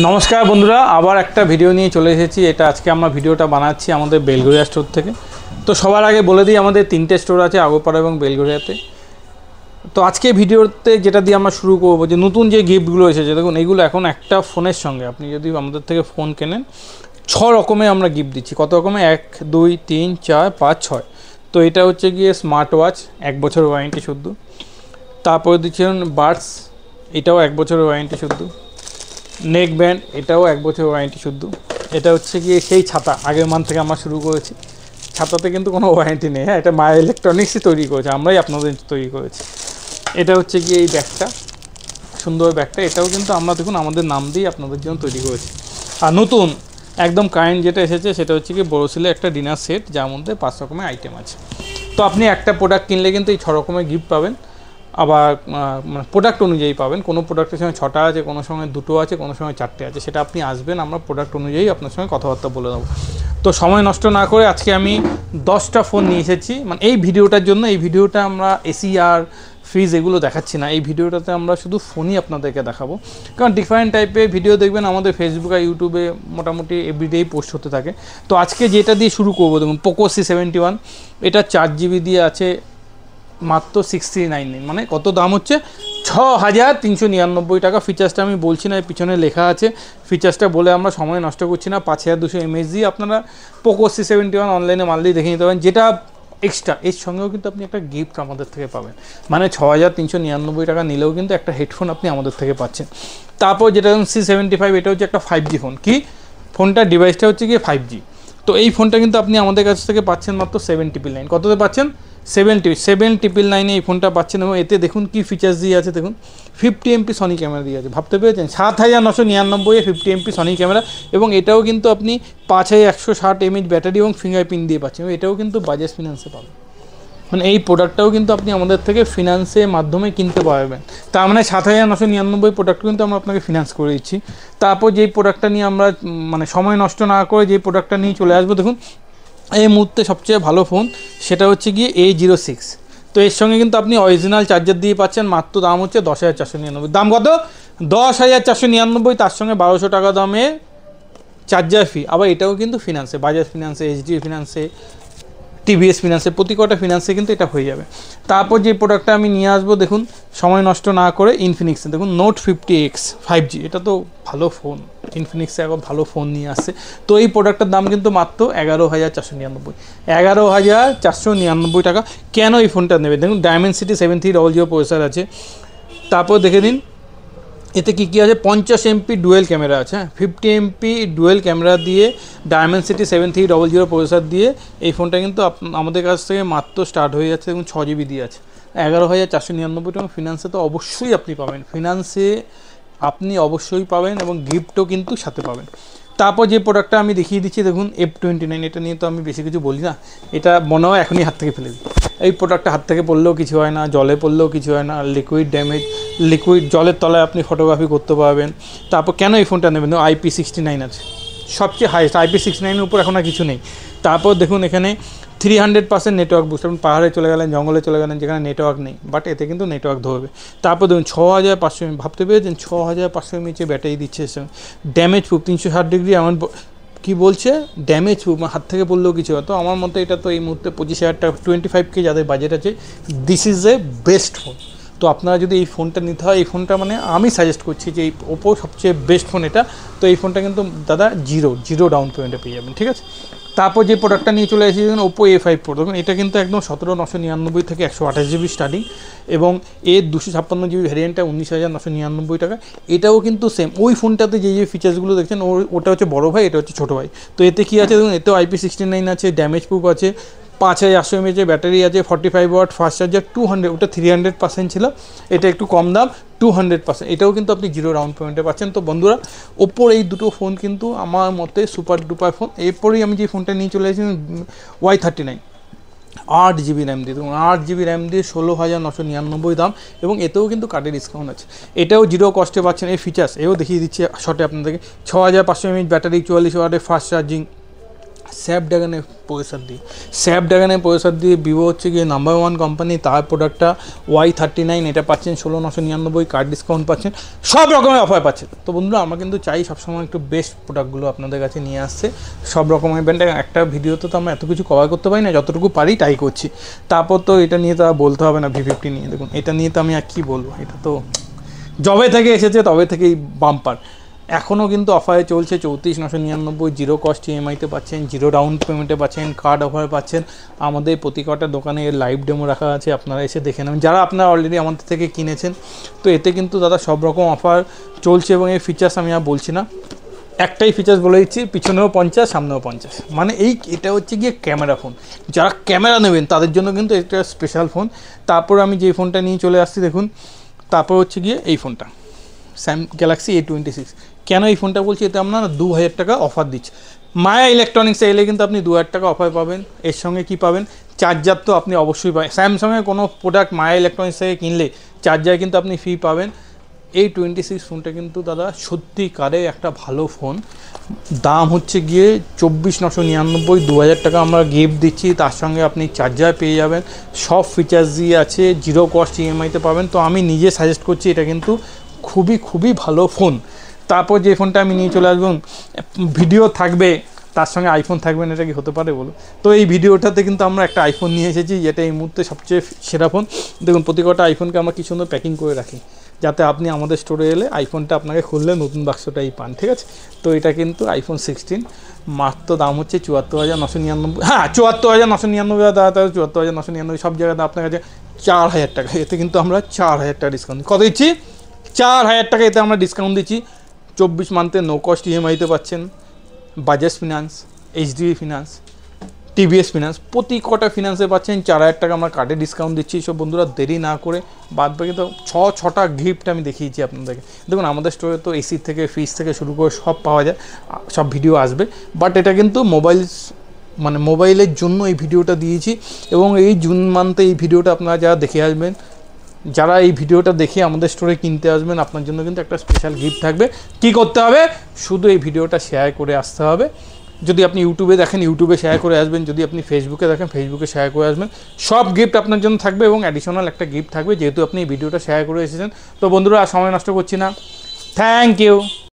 নমস্কার বন্ধুরা, আবার একটা ভিডিও নিয়ে চলে এসেছি। এটা আজকে আমরা ভিডিওটা বানাচ্ছি আমাদের বেলঘরিয়া স্টোর থেকে। তো সবার আগে বলে দিই, আমাদের তিনটে স্টোর আছে, আগরপাড়া এবং বেলঘরিয়াতে। তো আজকে ভিডিওতে যেটা দিয়ে আমরা শুরু করবো, যে নতুন যে গিফটগুলো এসেছে, দেখুন এইগুলো এখন একটা ফোনের সঙ্গে আপনি যদি আমাদের থেকে ফোন কেনেন 6 রকমের আমরা গিফট দিচ্ছি। কত রকমের? 1 2 3 4 5 6। তো এটা হচ্ছে গিয়ে স্মার্ট ওয়াচ, 1 বছর ওয়ারেন্টি শুদ্ধ। তারপরে দিচ্ছেন বাডস, এটাও 1 বছরের ওয়ারেন্টি শুদ্ধ। নেক ব্যান্ড, এটাও 1 বছর ওয়ারেন্টি শুদ্ধ। এটা হচ্ছে গিয়ে সেই ছাতা, আগের মান্থ থেকে আমরা শুরু করেছি। ছাতাতে কিন্তু কোনো ওয়ারেন্টি নেই, হ্যাঁ, এটা মায়া ইলেকট্রনিক্সই তৈরি করেছে, আমরাই আপনাদের তৈরি করেছি। এটা হচ্ছে গিয়ে এই ব্যাগটা, সুন্দর ব্যাগটা, এটাও কিন্তু আমরা দেখুন আমাদের নাম দিয়ে আপনাদের জন্য তৈরি করেছি। আর নতুন একদম কারেন্ট যেটা এসেছে সেটা হচ্ছে কি বোরোসিলের একটা ডিনার সেট, যার মধ্যে 5 রকমের আইটেম আছে। তো আপনি একটা প্রোডাক্ট কিনলে কিন্তু এই 6 রকমের গিফট পাবেন। আবার মানে প্রোডাক্ট অনুযায়ী পাবেন, কোনো প্রোডাক্টের সঙ্গে 6টা আছে, কোনো সময় 2টো আছে, কোনো সময় 4টে আছে। সেটা আপনি আসবেন, আমরা প্রোডাক্ট অনুযায়ী আপনার সঙ্গে কথাবার্তা বলে দেবো। তো সময় নষ্ট না করে আজকে আমি 10টা ফোন নিয়ে এসেছি, মানে এই ভিডিওটার জন্য। এই ভিডিওটা আমরা এসি আর ফ্রিজ এগুলো দেখাচ্ছি না, এই ভিডিওটাতে আমরা শুধু ফোনই আপনাদেরকে দেখাবো। কারণ ডিফারেন্ট টাইপের ভিডিও দেখবেন আমাদের ফেসবুক আর ইউটিউবে মোটামুটি এভরিডেই পোস্ট হতে থাকে। তো আজকে যেটা দিয়ে শুরু করবো, দেখুন পোকো C71, এটা 4GB দিয়ে আছে মাত্র 6,399, মানে কত দাম হচ্ছে? 6,399 টাকা। ফিচার্সটা আমি বলছি না, পিছনে লেখা আছে। ফিচার্সটা বলে আমরা সময় নষ্ট করছি না। 5200 mAh দিয়ে আপনারা পোকো C71 অনলাইনে মারলেই দেখে নিতে পারেন। যেটা এক্সট্রা, এর সঙ্গেও কিন্তু আপনি একটা গিফট আমাদের থেকে পাবেন, মানে 6,399 টাকা নিলেও কিন্তু একটা হেডফোন আপনি আমাদের থেকে পাচ্ছেন। তারপর যেটা C75, এটা হচ্ছে একটা 5G ফোন। কি ফোনটা? ডিভাইসটা হচ্ছে গিয়ে 5G। তো এই ফোনটা কিন্তু আপনি আমাদের কাছ থেকে পাচ্ছেন মাত্র 7,999। কততে পাচ্ছেন? 7,999 এই ফোনটা পাচ্ছেন। এবং এতে দেখুন কি ফিচার্স দিয়ে আছে, দেখুন 50 MP সনি ক্যামেরা দিয়ে আছে। ভাবতে পেরেছেন? 7,999 50 MP সনি ক্যামেরা। এবং এটাও কিন্তু আপনি 5,160 mAh ব্যাটারি এবং ফিঙ্গারপ্রিন্ট দিয়ে পাচ্ছেন। এবং এটাও কিন্তু বাজাজ ফিনান্সে পাবেন, মানে এই প্রোডাক্টটাও কিন্তু আপনি আমাদের থেকে ফিনান্সের মাধ্যমে কিনতে পারবেন। তার মানে 7,999 প্রোডাক্ট কিন্তু আমরা আপনাকে ফিনান্স করে দিচ্ছি। তারপর যেই প্রোডাক্টটা নিয়ে আমরা মানে সময় নষ্ট না করে যেই প্রোডাক্টটা নিয়ে চলে আসবো, দেখুন এই মুহূর্তে সবচেয়ে ভালো ফোন, সেটা হচ্ছে গিয়ে A06। তো এর সঙ্গে কিন্তু আপনি অরিজিনাল চার্জার দিয়ে পাচ্ছেন। মাত্র দাম হচ্ছে 10,499। দাম কত? 10,499। তার সঙ্গে 1,200 টাকা দামে চার্জার ফি। আবার এটাও কিন্তু ফিনান্সে, বাজাজ ফিনান্সে, HDFC ফিনান্সে, TVS ফিনান্সে, প্রতি কটা ফিনান্সে কিন্তু এটা হয়ে যাবে। তারপর যে প্রোডাক্টটা আমি নিয়ে আসবো, দেখুন সময় নষ্ট না করে ইনফিনিক্সে, দেখুন নোট 50X 5G, এটা তো ভালো ফোন। ইনফিনিক্সে এখন ভালো ফোন নিয়ে আসছে। তো এই প্রোডাক্টটার দাম কিন্তু মাত্র 11,499। 11,499 টাকা। কেন এই ফোনটা নেবে? দেখুন Dimensity 7300 প্রসেসর আছে। তারপর দেখে নিন এতে কী আছে। 50 MP ডুয়েল ক্যামেরা আছে, হ্যাঁ, 50 MP ডুয়েল ক্যামেরা দিয়ে Dimensity 7300 প্রসেসর দিয়ে এই ফোনটা কিন্তু আমাদের কাছ থেকে মাত্র স্টার্ট হয়ে যাচ্ছে এবং 6GB দিয়ে আছে। 11,499 টাকা। ফিনান্সে তো অবশ্যই আপনি পাবেন, ফিনান্সে আপনি অবশ্যই পাবেন এবং গিফটও কিন্তু সাথে পাবেন। তারপর যে প্রোডাক্টটা আমি দেখিয়ে দিচ্ছি, দেখুন F29, এটা নিয়ে তো আমি বেশি কিছু বলি না, এটা মনে হয় এখনই হাত থেকে ফেলে দিই। এই প্রোডাক্টটা হাত থেকে পড়লেও কিছু হয় না, জলে পড়লেও কিছু হয় না, লিকুইড ড্যামেজ, লিকুইড জলের তলায় আপনি ফটোগ্রাফি করতে পারবেন। তারপর কেন এই ফোনটা নেবেন? IP69 আছে, সবচেয়ে হাইয়েস্ট। IP69-এর উপর এখন আর কিছু নেই। তারপর দেখুন এখানে 300% নেটওয়ার্ক বুস্ট। আপনি পাহাড়ে চলে গেলেন, জঙ্গলে চলে গেলেন, যেখানে নেটওয়ার্ক নেই, বাট এতে কিন্তু নেটওয়ার্ক ধরবে। তারপর দেখুন 6,500 mAh, ভাবতে পেরেছেন? 6,500 mAh ব্যাটারি দিচ্ছে। ড্যামেজ প্রুফ, 360 ডিগ্রি এমন কী বলছে, ড্যামেজ প্রুফ, হাত থেকে পড়লেও কিছু হয়। তো আমার মতে এটা তো এই মুহূর্তে 25,000 টাকা, 25K যাদের বাজেট আছে, this is a best phone. তো আপনারা যদি এই ফোনটা নিতে হয়, এই ফোনটা মানে আমি সাজেস্ট করছি যে এই ওপো সবচেয়ে বেস্ট ফোন এটা। তো এই ফোনটা কিন্তু দাদা জিরো ডাউন পেমেন্টে পেয়ে যাবেন, ঠিক আছে? তারপর যে প্রোডাক্টটা নিয়ে চলে এসেছি, দেখুন ওপো A5 Pro। দেখুন এটা কিন্তু একদম 17,999 থেকে 128GB স্টার্টিং, এবং এর 256GB ভ্যারিয়েন্টটা 19,999 টাকা। এটাও কিন্তু সেম ওই ফোনটাতে যে ফিচার্সগুলো দেখছেন, ওটা হচ্ছে বড় ভাই, এটা হচ্ছে ছোটো ভাই। তো এতে কী আছে দেখুন, এতেও IP69 আছে, ড্যামেজ প্রুফ আছে, 5,800 mAh ব্যাটারি আছে, 45W ফাস্ট চার্জার, 200, ওটা 300% ছিল, এটা একটু কম দাম 200%। এটাও কিন্তু আপনি জিরো ডাউন পেমেন্টে পাচ্ছেন। তো বন্ধুরা, ওপোর এই দুটো ফোন কিন্তু আমার মতে সুপার ডুপার ফোন। এরপরেই আমি যে ফোনটা নিয়ে চলে এসেছি Y39, 8GB র্যাম দিয়ে, দেখুন 8GB র্যাম দিয়ে 16,999 দাম, এবং এতেও কিন্তু কার্ডের ডিসকাউন্ট আছে। এটাও জিরো কস্টে পাচ্ছেন। এই ফিচার্স এও দেখিয়ে দিচ্ছি শর্টে আপনাদেরকে। 6,500 mAh battery, 44W fast charging, স্ন্যাপড্রাগনের প্রসেসর দিয়ে ভিভো হচ্ছে গিয়ে নাম্বার 1 কোম্পানি। তার প্রোডাক্টটা Y39, এটা পাচ্ছেন 16,999, কার্ড ডিসকাউন্ট পাচ্ছেন, সব রকমের অফার পাচ্ছেন। তো বন্ধুরা আমরা কিন্তু চাই সবসময় একটু বেস্ট প্রোডাক্টগুলো আপনাদের কাছে নিয়ে আসছে, সব রকমের ব্র্যান্ড। একটা ভিডিওতে তো আমরা এত কিছু কভার করতে পারি না, যতটুকু পারি তাই করছি। তারপর তো এটা নিয়ে তো বলতে হবে না, V50 নিয়ে দেখুন, এটা নিয়ে তো আমি আর কী বলবো, এটা তো যবে থেকে এসেছে তবে থেকেই বাম্পার। এখনও কিন্তু অফারে চলছে 34,999, জিরো কস্ট ইএমআইতে পাচ্ছেন, জিরো ডাউন পেমেন্টে পাচ্ছেন, কার্ড অফারে পাচ্ছেন। আমাদের প্রতি কটা দোকানে লাইভ ডেমো রাখা আছে, আপনারা এসে দেখে নেবেন যারা আপনারা অলরেডি আমাদের থেকে কিনেছেন। তো এতে কিন্তু দাদা সব রকম অফার চলছে এবং এই ফিচার্স আমি আর বলছি না, একটাই ফিচার্স বলে দিচ্ছি, পিছনেও 50 সামনেও 50। মানে এটা হচ্ছে গিয়ে ক্যামেরা ফোন, যারা ক্যামেরা নেবেন তাদের জন্য কিন্তু এটা স্পেশাল ফোন। তারপর আমি যে ফোনটা নিয়ে চলে আসছি দেখুন, তারপর হচ্ছে গিয়ে এই ফোনটা গ্যালাক্সি A26। কেন এই ফোনটা বলছি, এতে আপনারা 2,000 টাকা অফার দিচ্ছে। মায়া ইলেকট্রনিক্সে এলে কিন্তু আপনি 2,000 টাকা অফার পাবেন। এর সঙ্গে কি পাবেন, চার্জার তো আপনি অবশ্যই পাবেন। স্যামসাংয়ের কোনো প্রোডাক্ট মায়া ইলেকট্রনিক্স থেকে কিনলে চার্জার কিন্তু আপনি ফ্রি পাবেন। A26 ফোনটা কিন্তু দাদা সত্যিকারে একটা ভালো ফোন। দাম হচ্ছে গিয়ে 24,999, 2,000 টাকা আমরা গিফট দিচ্ছি, তার সঙ্গে আপনি চার্জার পেয়ে যাবেন, সব ফিচার্স দিয়ে আছে, জিরো কস্ট ইএমআইতে পাবেন। তো আমি নিজে সাজেস্ট করছি, এটা কিন্তু খুবই খুবই ভালো ফোন। তারপর যে ফোনটা আমি নিয়ে চলে আসবো, ভিডিও থাকবে তার সঙ্গে আইফোন থাকবে না, এটা কি হতে পারে বলো? তো এই ভিডিওটাতে কিন্তু আমরা একটা আইফোন নিয়ে এসেছি, যেটা এই মুহূর্তে সবচেয়ে সেরা ফোন। দেখুন প্রতি কটা আইফোনকে আমরা কি সুন্দর প্যাকিং করে রাখি, যাতে আপনি আমাদের স্টোরে এলে আইফোনটা আপনাকে খুললে নতুন বাক্সটাই পান, ঠিক আছে? তো এটা কিন্তু iPhone 16, মাত্র দাম হচ্ছে 74,999। হ্যাঁ, 74,999 দাদা, 74,999 সব জায়গায় আপনার কাছে 4,000 টাকা। এতে কিন্তু আমরা 4,000 টাকা ডিসকাউন্ট কত দিচ্ছি, 4,000 টাকা এতে আমরা ডিসকাউন্ট দিচ্ছি। 24 মান্থে নো কস্ট ইএমআইতে পাচ্ছেন, Bajaj finance, HDB finance, TVS finance, প্রতি কটা ফিনান্সে পাচ্ছেন 4,000 টাকা আমরা কার্ডে ডিসকাউন্ট দিচ্ছি। সব বন্ধুরা দেরি না করে, বাদ বাকি তো 6টা গিফট আমি দেখিয়েছি আপনাদেরকে। দেখুন আমাদের স্টোরে তো এসি থেকে ফ্রিজ থেকে শুরু করে সব পাওয়া যায়, সব ভিডিও আসবে। বাট এটা কিন্তু মোবাইলের জন্য এই ভিডিওটা দিয়েছি, এবং এই জুন মান্থে এই ভিডিওটা আপনারা যারা দেখে আসবেন, যারা এই ভিডিওটা দেখে আমাদের স্টোরে কিনতে আসবেন, আপনার জন্য কিন্তু একটা স্পেশাল গিফট থাকবে। কি করতে হবে, শুধু এই ভিডিওটা শেয়ার করে আসতে হবে। যদি আপনি ইউটিউবে দেখেন ইউটিউবে শেয়ার করে আসবেন, যদি আপনি ফেসবুকে দেখেন ফেসবুকে শেয়ার করে আসবেন, সব গিফট আপনার জন্য থাকবে এবং অ্যাডিশনাল একটা গিফট থাকবে, যেহেতু আপনি এই ভিডিওটা শেয়ার করে এসেছেন। তো বন্ধুরা আর সময় নষ্ট করছি না, থ্যাংক ইউ।